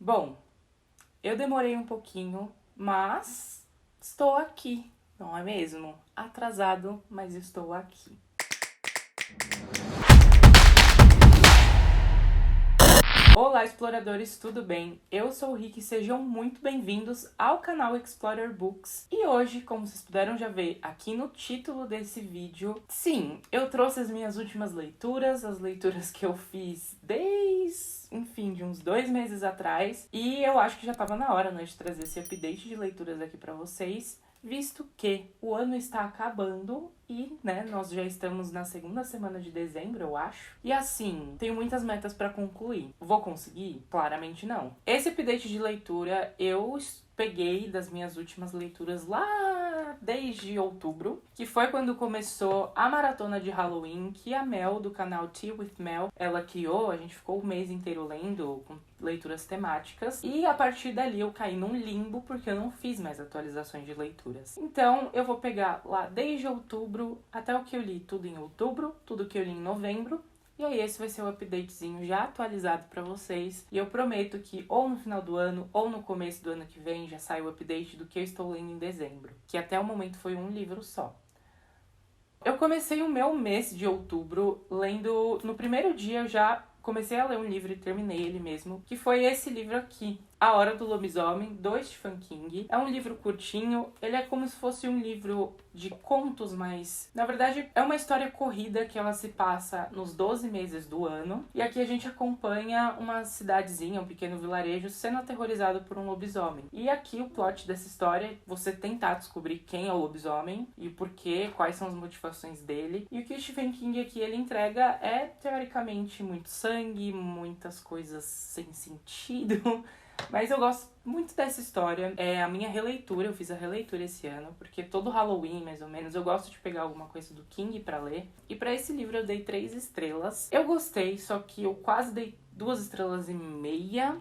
Bom, eu demorei um pouquinho, mas estou aqui, não é mesmo? Atrasado, mas estou aqui. Olá, exploradores, tudo bem? Eu sou o Rick e sejam muito bem-vindos ao canal Explorer Books. E hoje, como vocês puderam já ver aqui no título desse vídeo, sim, eu trouxe as minhas últimas leituras, as leituras que eu fiz de uns 2 meses atrás. E eu acho que já estava na hora, né, de trazer esse update de leituras aqui pra vocês, visto que o ano está acabando e, né, nós já estamos na segunda semana de dezembro, eu acho. E assim, tenho muitas metas para concluir. Vou conseguir? Claramente não. Esse update de leitura eu peguei das minhas últimas leituras lá desde outubro, que foi quando começou a maratona de Halloween, que a Mel, do canal Tea with Mel, ela criou. A gente ficou o mês inteiro lendo, com leituras temáticas, e a partir dali eu caí num limbo porque eu não fiz mais atualizações de leituras. Então eu vou pegar lá desde outubro até o que eu li tudo em outubro, tudo que eu li em novembro. E aí esse vai ser o updatezinho já atualizado pra vocês. E eu prometo que ou no final do ano ou no começo do ano que vem já sai o update do que eu estou lendo em dezembro, que até o momento foi um livro só. Eu comecei o meu mês de outubro lendo... No primeiro dia eu já comecei a ler um livro e terminei ele mesmo, que foi esse livro aqui, A Hora do Lobisomem, do Stephen King. É um livro curtinho, ele é como se fosse um livro de contos, mas na verdade é uma história corrida que ela se passa nos 12 meses do ano. E aqui a gente acompanha uma cidadezinha, um pequeno vilarejo, sendo aterrorizado por um lobisomem. E aqui o plot dessa história é você tentar descobrir quem é o lobisomem e o porquê, quais são as motivações dele. E o que o Stephen King aqui ele entrega é, teoricamente, muito sangue, muitas coisas sem sentido. Mas eu gosto muito dessa história. É a minha releitura, eu fiz a releitura esse ano, porque todo Halloween, mais ou menos, eu gosto de pegar alguma coisa do King pra ler. E pra esse livro eu dei 3 estrelas. Eu gostei, só que eu quase dei 2,5 estrelas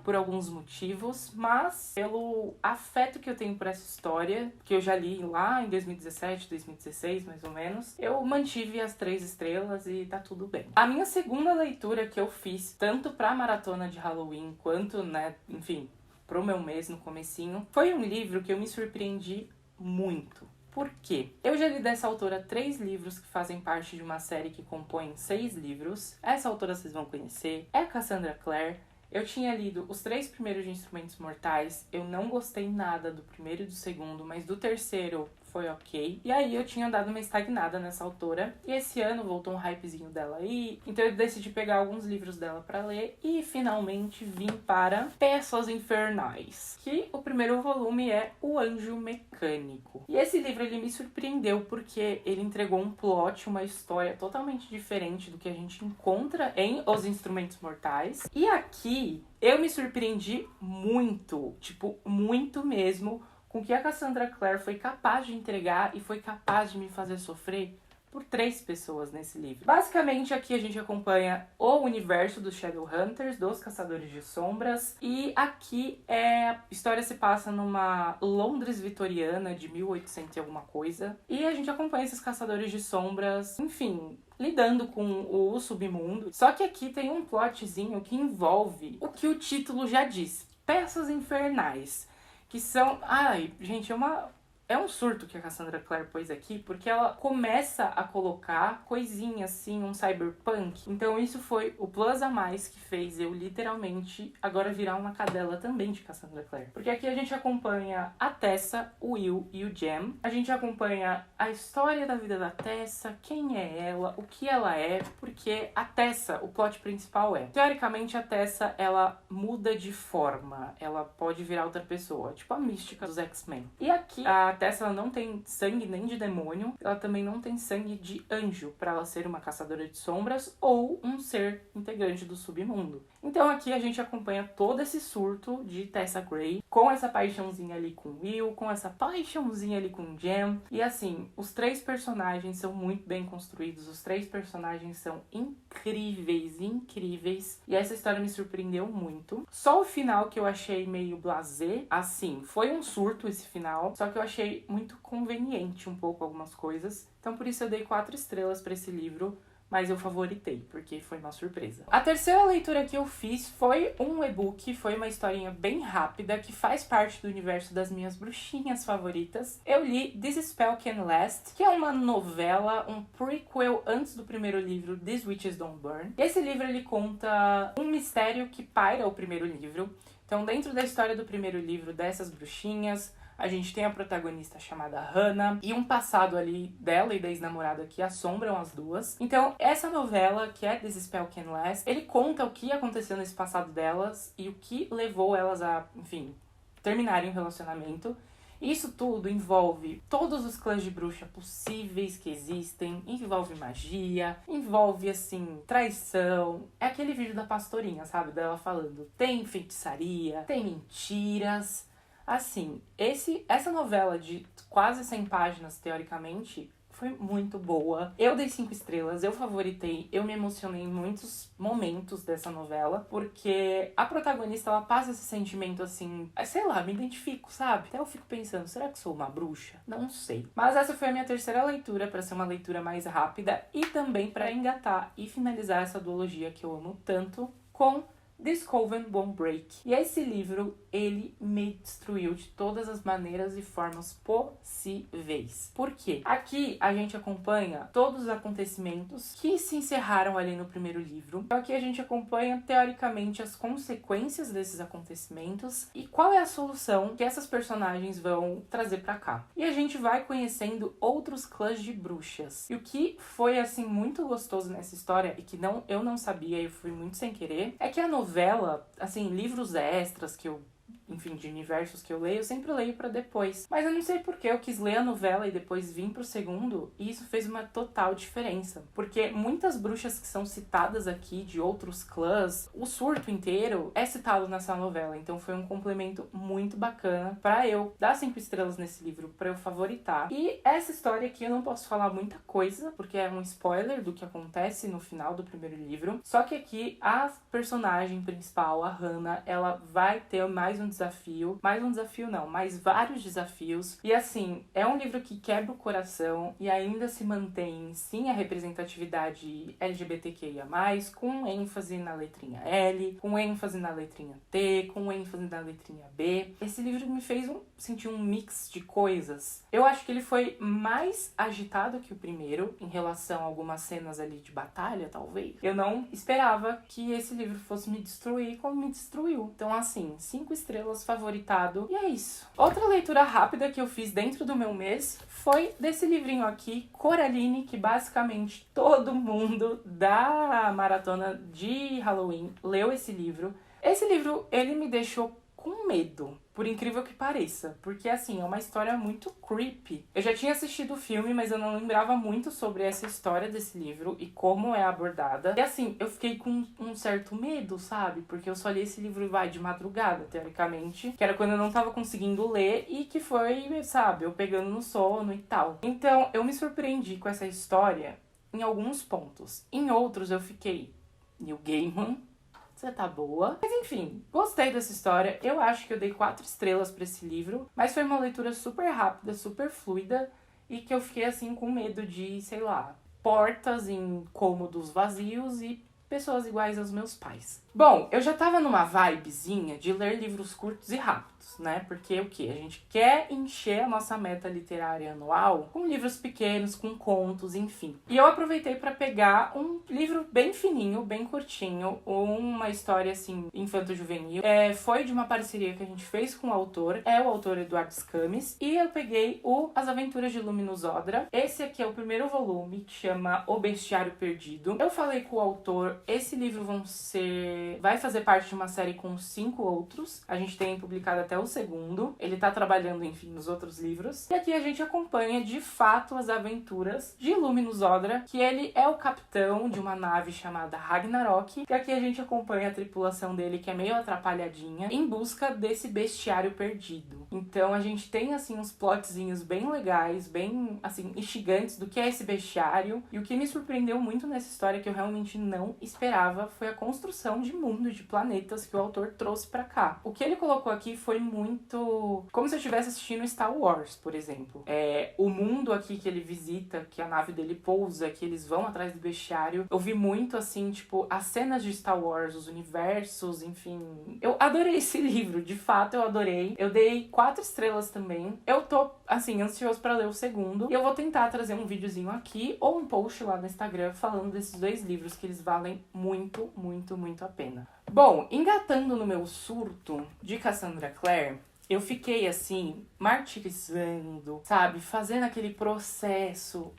por alguns motivos, mas pelo afeto que eu tenho por essa história, que eu já li lá em 2017, 2016, mais ou menos, eu mantive as 3 estrelas e tá tudo bem. A minha segunda leitura que eu fiz, tanto pra maratona de Halloween, quanto, né, enfim, pro meu mês no comecinho, foi um livro que eu me surpreendi muito. Por quê? Eu já li dessa autora 3 livros que fazem parte de uma série que compõe 6 livros. Essa autora vocês vão conhecer, é a Cassandra Clare. Eu tinha lido os 3 primeiros de Instrumentos Mortais, eu não gostei nada do primeiro e do segundo, mas do terceiro foi ok. E aí eu tinha dado uma estagnada nessa autora, e esse ano voltou um hypezinho dela aí, então eu decidi pegar alguns livros dela pra ler, e finalmente vim para Peças Infernais, que o primeiro volume é O Anjo Mecânico. E esse livro ele me surpreendeu porque ele entregou um plot, uma história totalmente diferente do que a gente encontra em Os Instrumentos Mortais. E aqui eu me surpreendi muito, tipo, muito mesmo, com o que a Cassandra Clare foi capaz de entregar e foi capaz de me fazer sofrer por 3 pessoas nesse livro. Basicamente, aqui a gente acompanha o universo dos Shadowhunters, dos Caçadores de Sombras, e aqui a história se passa numa Londres vitoriana de 1800 e alguma coisa, e a gente acompanha esses Caçadores de Sombras, enfim, lidando com o submundo. Só que aqui tem um plotzinho que envolve o que o título já diz, Peças Infernais. Que são... Ai, gente, é um surto que a Cassandra Clare pôs aqui, porque ela começa a colocar coisinhas assim, um cyberpunk. Então isso foi o plus a mais que fez eu literalmente agora virar uma cadela também de Cassandra Clare. Porque aqui a gente acompanha a Tessa, o Will e o Jem. A gente acompanha a história da vida da Tessa, quem é ela, o que ela é, porque a Tessa, o plot principal é... Teoricamente a Tessa, ela muda de forma, ela pode virar outra pessoa, tipo a mística dos X-Men. E aqui a Tessa ela não tem sangue nem de demônio, ela também não tem sangue de anjo para ela ser uma caçadora de sombras ou um ser integrante do submundo. Então aqui a gente acompanha todo esse surto de Tessa Gray, com essa paixãozinha ali com Will, com essa paixãozinha ali com Jem. E assim, os 3 personagens são muito bem construídos, os 3 personagens são incríveis, incríveis. E essa história me surpreendeu muito. Só o final que eu achei meio blasé, assim, foi um surto esse final, só que eu achei muito conveniente um pouco algumas coisas. Então por isso eu dei 4 estrelas para esse livro, mas eu favoritei, porque foi uma surpresa. A terceira leitura que eu fiz foi um e-book, foi uma historinha bem rápida, que faz parte do universo das minhas bruxinhas favoritas. Eu li This Spell Can Last, que é uma novela, um prequel antes do primeiro livro, These Witches Don't Burn. Esse livro, ele conta um mistério que paira o primeiro livro. Então, dentro da história do primeiro livro dessas bruxinhas, a gente tem a protagonista chamada Hannah e um passado ali dela e da ex-namorada que assombram as duas. Então, essa novela, que é This Spell Can Last, ele conta o que aconteceu nesse passado delas e o que levou elas a, enfim, terminarem o relacionamento. Isso tudo envolve todos os clãs de bruxa possíveis que existem, envolve magia, envolve, assim, traição. É aquele vídeo da pastorinha, sabe? Dela falando, tem feitiçaria, tem mentiras. Assim, essa novela de quase 100 páginas, teoricamente, foi muito boa. Eu dei 5 estrelas, eu favoritei, eu me emocionei em muitos momentos dessa novela, porque a protagonista, ela passa esse sentimento assim, sei lá, me identifico, sabe? Até eu fico pensando, será que sou uma bruxa? Não sei. Mas essa foi a minha terceira leitura, pra ser uma leitura mais rápida e também pra engatar e finalizar essa duologia que eu amo tanto com This Coven Won't Break. E esse livro, ele me destruiu de todas as maneiras e formas possíveis. Por quê? Aqui a gente acompanha todos os acontecimentos que se encerraram ali no primeiro livro. Então aqui a gente acompanha, teoricamente, as consequências desses acontecimentos e qual é a solução que essas personagens vão trazer pra cá. E a gente vai conhecendo outros clãs de bruxas. E o que foi, assim, muito gostoso nessa história e que eu não sabia, eu fui muito sem querer, é que a novela, assim, livros extras que eu, enfim, de universos que eu sempre leio pra depois. Mas eu não sei por que eu quis ler a novela e depois vim pro segundo, e isso fez uma total diferença. Porque muitas bruxas que são citadas aqui de outros clãs, o surto inteiro é citado nessa novela. Então foi um complemento muito bacana pra eu dar 5 estrelas nesse livro, pra eu favoritar. E essa história aqui eu não posso falar muita coisa, porque é um spoiler do que acontece no final do primeiro livro. Só que aqui a personagem principal, a Hannah, ela vai ter mais vários desafios. E assim, é um livro que quebra o coração e ainda se mantém, sim, a representatividade LGBTQIA+, com ênfase na letrinha L, com ênfase na letrinha T, com ênfase na letrinha B. Esse livro me fez sentir um mix de coisas. Eu acho que ele foi mais agitado que o primeiro, em relação a algumas cenas ali de batalha, talvez. Eu não esperava que esse livro fosse me destruir como me destruiu. Então, assim, 5 estrelas, favoritado. E é isso. Outra leitura rápida que eu fiz dentro do meu mês foi desse livrinho aqui, Coraline, que basicamente todo mundo da maratona de Halloween leu esse livro. Esse livro, ele me deixou com medo, por incrível que pareça, porque assim, é uma história muito creepy. Eu já tinha assistido o filme, mas eu não lembrava muito sobre essa história desse livro e como é abordada. E assim, eu fiquei com um certo medo, sabe? Porque eu só li esse livro de madrugada, teoricamente, que era quando eu não tava conseguindo ler e que foi, sabe, eu pegando no sono e tal. Então, eu me surpreendi com essa história em alguns pontos. Em outros, eu fiquei, Neil Gaiman, você tá boa. Mas enfim, gostei dessa história. Eu acho que eu dei 4 estrelas pra esse livro. Mas foi uma leitura super rápida, super fluida. E que eu fiquei assim com medo de, sei lá, portas em cômodos vazios e pessoas iguais aos meus pais. Bom, eu já tava numa vibezinha de ler livros curtos e rápidos, né? Porque o quê? A gente quer encher a nossa meta literária anual com livros pequenos, com contos, enfim. E eu aproveitei pra pegar um livro bem fininho, bem curtinho, uma história, assim, infanto-juvenil. Foi de uma parceria que a gente fez com o autor Eduardo Scamis, e eu peguei As Aventuras de Luminous Odra. Esse aqui é o primeiro volume, que chama O Bestiário Perdido. Eu falei com o autor, esse livro vai fazer parte de uma série com 5 outros. A gente tem publicado até o segundo. Ele tá trabalhando, enfim, nos outros livros. E aqui a gente acompanha, de fato, as aventuras de Luminous Odra, que ele é o capitão de uma nave chamada Ragnarok. E aqui a gente acompanha a tripulação dele, que é meio atrapalhadinha, em busca desse bestiário perdido. Então a gente tem, assim, uns plotzinhos bem legais, bem, assim, instigantes do que é esse bestiário. E o que me surpreendeu muito nessa história, que eu realmente não esperava foi a construção de mundo, de planetas que o autor trouxe pra cá. O que ele colocou aqui foi muito... como se eu estivesse assistindo Star Wars, por exemplo. O mundo aqui que ele visita, que a nave dele pousa, que eles vão atrás do bestiário. Eu vi muito, assim, tipo, as cenas de Star Wars, os universos, enfim. Eu adorei esse livro, de fato eu adorei. Eu dei 4 estrelas também. Eu tô, assim, ansioso pra ler o segundo. E eu vou tentar trazer um videozinho aqui ou um post lá no Instagram falando desses 2 livros que eles valem muito, muito, muito a pena. Bom, engatando no meu surto de Cassandra Clare, eu fiquei, assim, martirizando, sabe? Fazendo aquele processo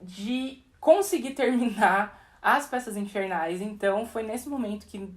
de conseguir terminar as Peças Infernais. Então, foi nesse momento que...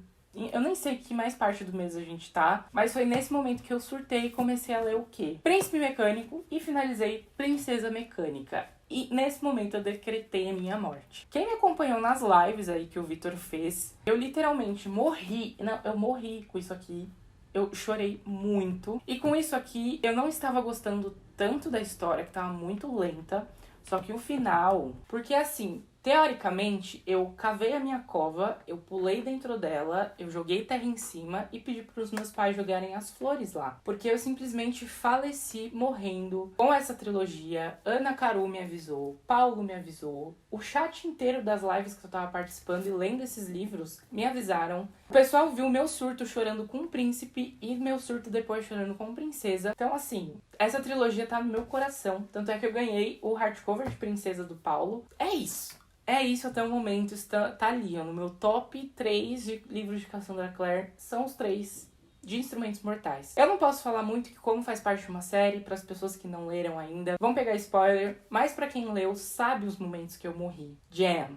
eu nem sei que mais parte do mês a gente tá, mas foi nesse momento que eu surtei e comecei a ler o quê? Príncipe Mecânico e finalizei Princesa Mecânica. E nesse momento eu decretei a minha morte. Quem me acompanhou nas lives aí que o Vitor fez, eu literalmente morri. Não, eu morri com isso aqui. Eu chorei muito. E com isso aqui, eu não estava gostando tanto da história, que tava muito lenta. Só que o final... porque assim... teoricamente, eu cavei a minha cova, eu pulei dentro dela, eu joguei terra em cima e pedi para os meus pais jogarem as flores lá. Porque eu simplesmente faleci morrendo com essa trilogia. Ana Caru me avisou, Paulo me avisou, o chat inteiro das lives que eu tava participando e lendo esses livros me avisaram. O pessoal viu meu surto chorando com o príncipe e meu surto depois chorando com a princesa. Então, assim, essa trilogia tá no meu coração. Tanto é que eu ganhei o hardcover de Princesa do Paulo. É isso. É isso até o momento, tá ali, ó, no meu top 3 de livros de Cassandra Clare, são os 3 de Instrumentos Mortais. Eu não posso falar muito que como faz parte de uma série, para as pessoas que não leram ainda, vão pegar spoiler, mas para quem leu sabe os momentos que eu morri. Jam,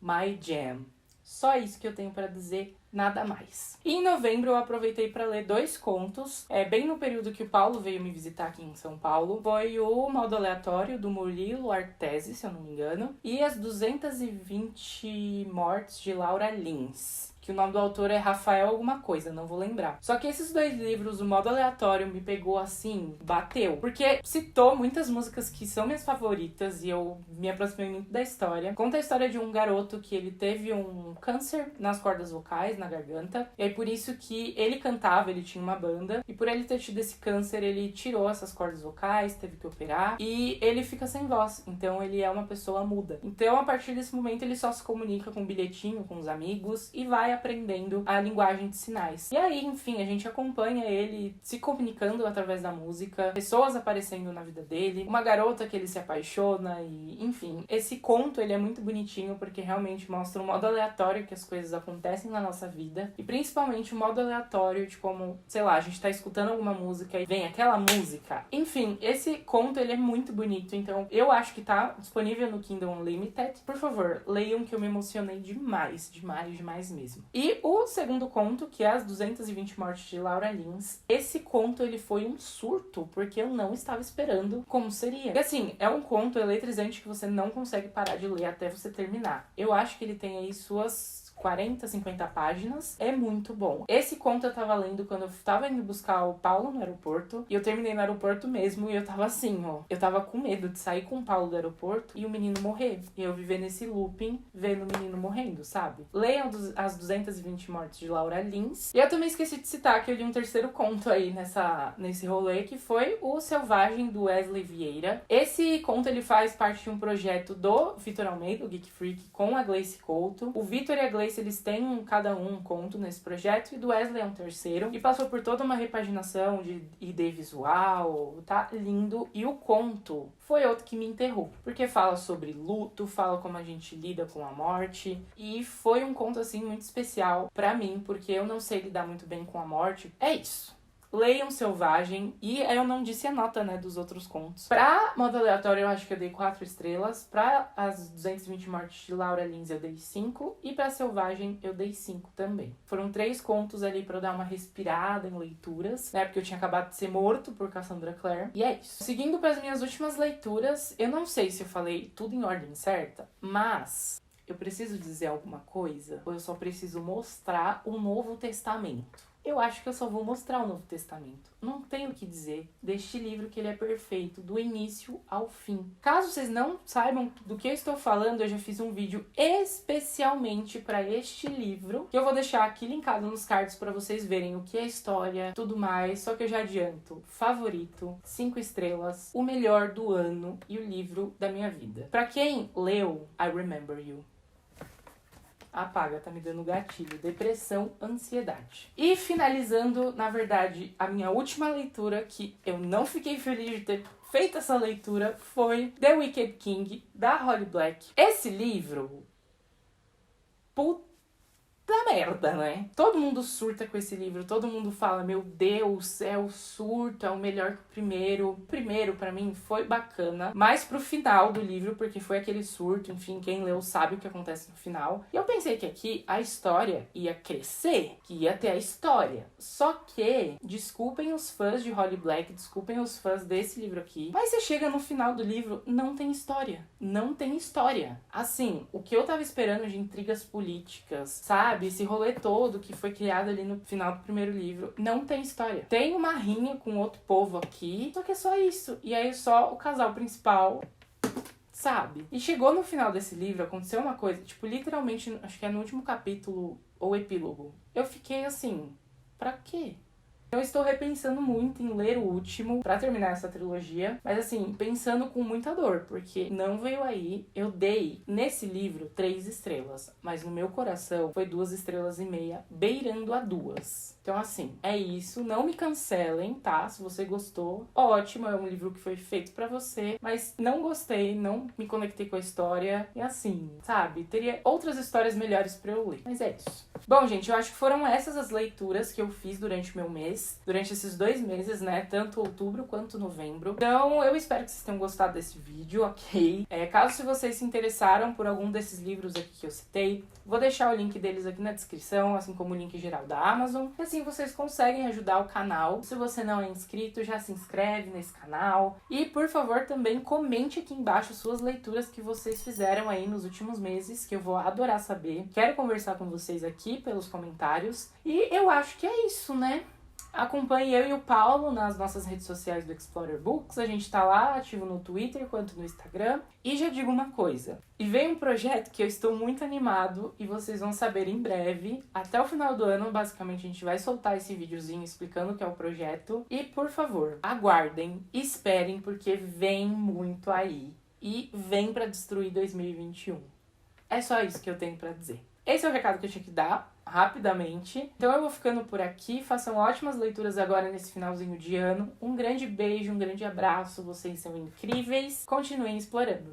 my jam. Só isso que eu tenho para dizer, nada mais. E em novembro eu aproveitei para ler 2 contos, bem no período que o Paulo veio me visitar aqui em São Paulo. Foi o Modo Aleatório, do Murilo Artesi, se eu não me engano, e As 220 Mortes, de Laura Lins. Que o nome do autor é Rafael alguma coisa, não vou lembrar. Só que esses 2 livros, o Modo Aleatório me pegou assim, bateu. Porque citou muitas músicas que são minhas favoritas e eu me aproximei muito da história. Conta a história de um garoto que ele teve um câncer nas cordas vocais, na garganta. E aí por isso que ele cantava, ele tinha uma banda. E por ele ter tido esse câncer, ele tirou essas cordas vocais, teve que operar. E ele fica sem voz, então ele é uma pessoa muda. Então a partir desse momento ele só se comunica com um bilhetinho, com os amigos e vai aprendendo a linguagem de sinais. E aí, enfim, a gente acompanha ele se comunicando através da música, pessoas aparecendo na vida dele, uma garota que ele se apaixona e, enfim. Esse conto, ele é muito bonitinho porque realmente mostra um modo aleatório que as coisas acontecem na nossa vida e principalmente o modo aleatório de como, sei lá, a gente tá escutando alguma música e vem aquela música. Enfim, esse conto, ele é muito bonito, então eu acho que tá disponível no Kindle Unlimited. Por favor, leiam que eu me emocionei demais, demais, demais mesmo. E o segundo conto, que é As 220 Mortes, de Laura Lins, esse conto ele foi um surto, porque eu não estava esperando como seria. E assim, é um conto eletrizante que você não consegue parar de ler até você terminar. Eu acho que ele tem aí suas 40, 50 páginas. É muito bom. Esse conto eu tava lendo quando eu tava indo buscar o Paulo no aeroporto. E eu terminei no aeroporto mesmo. E eu tava assim, ó. Eu tava com medo de sair com o Paulo do aeroporto e o menino morrer. E eu viver nesse looping, vendo o menino morrendo, sabe? Leiam As 220 Mortes, de Laura Lins. E eu também esqueci de citar que eu li um terceiro conto aí nesse rolê, que foi O Selvagem, do Wesley Vieira. Esse conto, ele faz parte de um projeto do Vitor Almeida, o Geek Freak, com a Gleice Couto. O Vitor e a Gleice, eles têm cada um conto nesse projeto, e do Wesley é um terceiro, e passou por toda uma repaginação de ID visual, tá lindo. E o conto foi outro que me enterrou, porque fala sobre luto, fala como a gente lida com a morte, e foi um conto assim muito especial pra mim, porque eu não sei lidar muito bem com a morte. É isso. Leiam Selvagem. E eu não disse a nota, né, dos outros contos. Pra Modo Aleatório eu acho que eu dei 4 estrelas. Pra As 220 Mortes, de Laura Lins, eu dei 5. E pra Selvagem eu dei 5 também. Foram 3 contos ali pra eu dar uma respirada em leituras, né, porque eu tinha acabado de ser morto por Cassandra Clare. E é isso. Seguindo pras minhas últimas leituras, eu não sei se eu falei tudo em ordem certa, mas eu preciso dizer alguma coisa ou eu só preciso mostrar o Novo Testamento? eu acho que eu só vou mostrar o Novo Testamento. Não tenho o que dizer deste livro, que ele é perfeito, do início ao fim. Caso vocês não saibam do que eu estou falando, eu já fiz um vídeo especialmente para este livro, que eu vou deixar aqui linkado nos cards para vocês verem o que é a história, tudo mais. Só que eu já adianto, favorito, 5 estrelas, o melhor do ano e o livro da minha vida. Para quem leu I Remember You, apaga, tá me dando gatilho, depressão, ansiedade. E finalizando, na verdade, a minha última leitura, que eu não fiquei feliz de ter feito essa leitura, foi The Wicked King, da Holly Black. Esse livro, puta merda, né? Todo mundo surta com esse livro, todo mundo fala, meu Deus, é o surto, é o melhor que o primeiro. O primeiro, pra mim, foi bacana, mais pro final do livro, porque foi aquele surto, enfim, quem leu sabe o que acontece no final. E eu pensei que aqui a história ia crescer, que ia ter a história. Só que, desculpem os fãs de Holly Black, desculpem os fãs desse livro aqui, mas você chega no final do livro, não tem história. Não tem história. Assim, o que eu tava esperando de intrigas políticas, sabe? Esse rolê todo que foi criado ali no final do primeiro livro, não tem história. Tem uma rinha com outro povo aqui, só que é só isso. E aí só o casal principal, sabe? E chegou no final desse livro, aconteceu uma coisa, tipo, literalmente, acho que é no último capítulo ou epílogo. Eu fiquei assim, pra quê? Eu estou repensando muito em ler o último pra terminar essa trilogia, mas assim, pensando com muita dor, porque não veio aí. Eu dei nesse livro 3 estrelas, mas no meu coração foi 2,5 estrelas, beirando a 2. Então assim, é isso, não me cancelem, tá? Se você gostou, ótimo, é um livro que foi feito pra você, mas não gostei, não me conectei com a história, e assim, sabe? Teria outras histórias melhores pra eu ler, mas é isso. Bom, gente, eu acho que foram essas as leituras que eu fiz durante o meu mês, durante esses 2 meses, né? Tanto outubro quanto novembro. Então, eu espero que vocês tenham gostado desse vídeo, ok? Caso se vocês se interessaram por algum desses livros aqui que eu citei, vou deixar o link deles aqui na descrição, assim como o link geral da Amazon. E assim vocês conseguem ajudar o canal. Se você não é inscrito, já se inscreve nesse canal. E, por favor, também comente aqui embaixo suas leituras que vocês fizeram aí nos últimos meses, que eu vou adorar saber. Quero conversar com vocês aqui pelos comentários. E eu acho que é isso, né? Acompanhe eu e o Paulo nas nossas redes sociais do Explorer Books. A gente tá lá, ativo no Twitter quanto no Instagram. E já digo uma coisa. E vem um projeto que eu estou muito animado e vocês vão saber em breve. Até o final do ano, basicamente, a gente vai soltar esse videozinho explicando o que é o projeto. E, por favor, aguardem, esperem, porque vem muito aí. E vem pra destruir 2021. É só isso que eu tenho pra dizer. Esse é o recado que eu tinha que dar, rapidamente. Então eu vou ficando por aqui. Façam ótimas leituras agora nesse finalzinho de ano. Um grande beijo, um grande abraço. Vocês são incríveis. Continuem explorando.